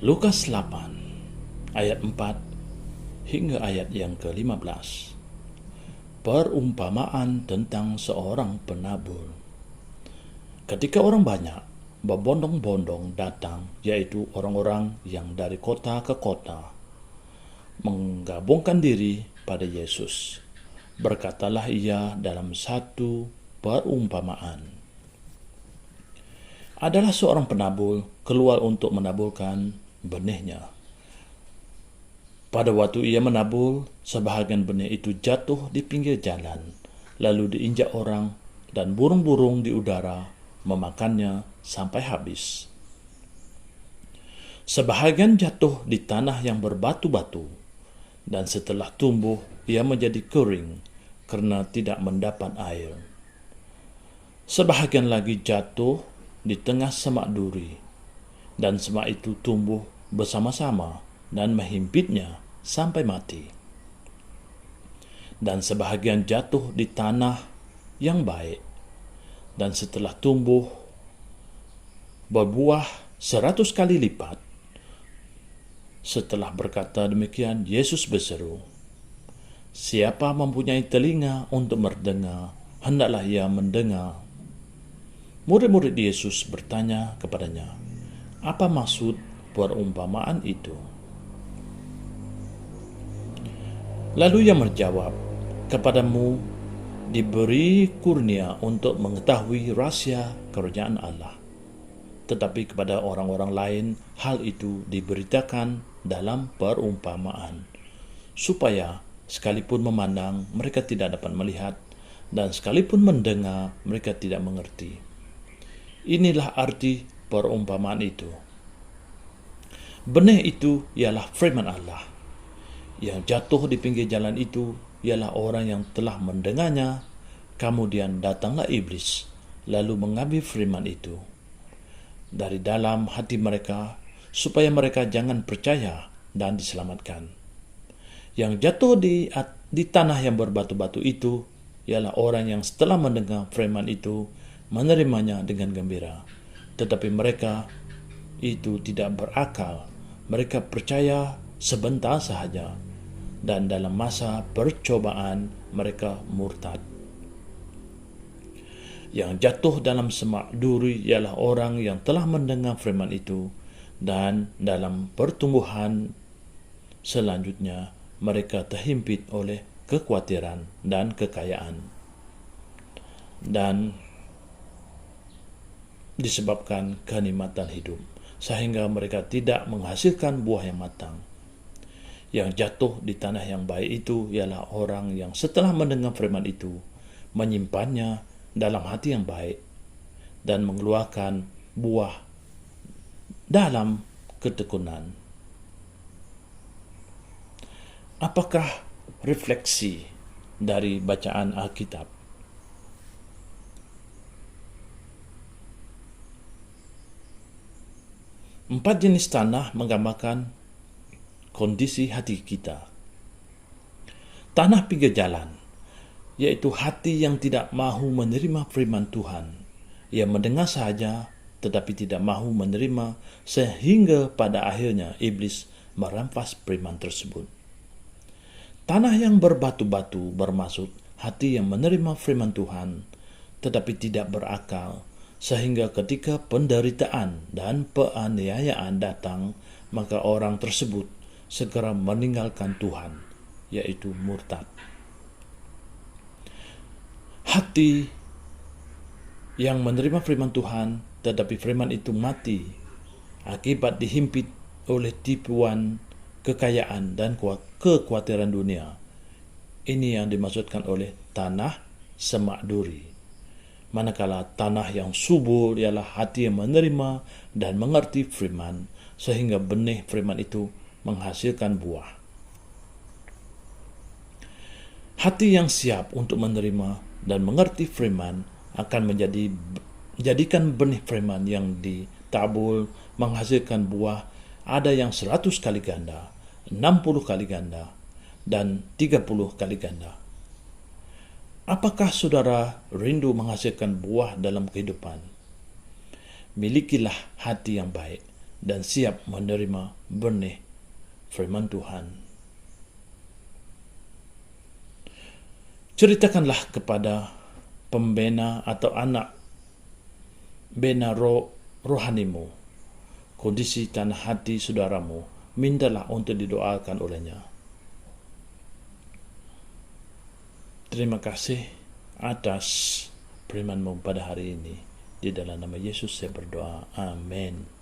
Lukas 8 ayat 4 hingga ayat yang ke-15. Perumpamaan tentang seorang penabur. Ketika orang banyak berbondong-bondong datang, yaitu orang-orang yang dari kota ke kota, menggabungkan diri pada Yesus, berkatalah ia dalam satu perumpamaan. Adalah seorang penabur keluar untuk menaburkan benihnya. Pada waktu ia menabur, sebahagian benih itu jatuh di pinggir jalan, lalu diinjak orang, dan burung-burung di udara memakannya sampai habis. Sebahagian jatuh di tanah yang berbatu-batu, dan setelah tumbuh, ia menjadi kering karena tidak mendapat air. Sebahagian lagi jatuh di tengah semak duri, dan semak itu tumbuh bersama-sama dan menghimpitnya sampai mati. Dan sebahagian jatuh di tanah yang baik, dan setelah tumbuh berbuah 100 kali lipat. Setelah berkata demikian, Yesus berseru, "Siapa mempunyai telinga untuk mendengar, hendaklah ia mendengar." Murid-murid Yesus bertanya kepadanya, "Apa maksud perumpamaan itu?" Lalu ia menjawab, "Kepadamu diberi kurnia untuk mengetahui rahasia kerajaan Allah. Tetapi kepada orang-orang lain hal itu diberitakan dalam perumpamaan, supaya sekalipun memandang mereka tidak dapat melihat, dan sekalipun mendengar mereka tidak mengerti. Inilah arti perumpamaan itu. Benih itu ialah firman Allah. Yang jatuh di pinggir jalan itu ialah orang yang telah mendengarnya, kemudian datanglah iblis, lalu mengambil firman itu dari dalam hati mereka, supaya mereka jangan percaya dan diselamatkan. Yang jatuh di tanah yang berbatu-batu itu ialah orang yang setelah mendengar firman itu menerimanya dengan gembira, tetapi mereka itu tidak berakal. Mereka percaya sebentar sahaja, dan dalam masa percobaan mereka murtad. Yang jatuh dalam semak duri ialah orang yang telah mendengar firman itu, dan dalam pertumbuhan selanjutnya mereka terhimpit oleh kekhawatiran dan kekayaan, dan disebabkan kenikmatan hidup, sehingga mereka tidak menghasilkan buah yang matang. Yang jatuh di tanah yang baik itu ialah orang yang setelah mendengar firman itu menyimpannya dalam hati yang baik dan mengeluarkan buah dalam ketekunan. Apakah refleksi dari bacaan Alkitab? Empat jenis tanah menggambarkan kondisi hati kita. Tanah pinggir jalan, yaitu hati yang tidak mahu menerima firman Tuhan. Ia mendengar sahaja, tetapi tidak mahu menerima, sehingga pada akhirnya iblis merampas firman tersebut. Tanah yang berbatu-batu bermaksud hati yang menerima firman Tuhan, tetapi tidak berakal, sehingga ketika penderitaan dan penganiayaan datang, maka orang tersebut segera meninggalkan Tuhan, yaitu murtad. Hati yang menerima firman Tuhan, tetapi firman itu mati akibat dihimpit oleh tipuan kekayaan dan kekhawatiran dunia. Ini yang dimaksudkan oleh tanah semak duri. Manakala tanah yang subur ialah hati yang menerima dan mengerti firman, sehingga benih firman itu menghasilkan buah. Hati yang siap untuk menerima dan mengerti firman akan menjadikan benih firman yang ditabur menghasilkan buah, ada yang 100 kali ganda, 60 kali ganda, dan 30 kali ganda. Apakah saudara rindu menghasilkan buah dalam kehidupan? Milikilah hati yang baik dan siap menerima benih firman Tuhan. Ceritakanlah kepada pembina atau anak bina rohanimu kondisi tanah hati saudaramu. Mintalah untuk didoakan olehnya. Terima kasih atas firman-Mu pada hari ini. Di dalam nama Yesus saya berdoa. Amin.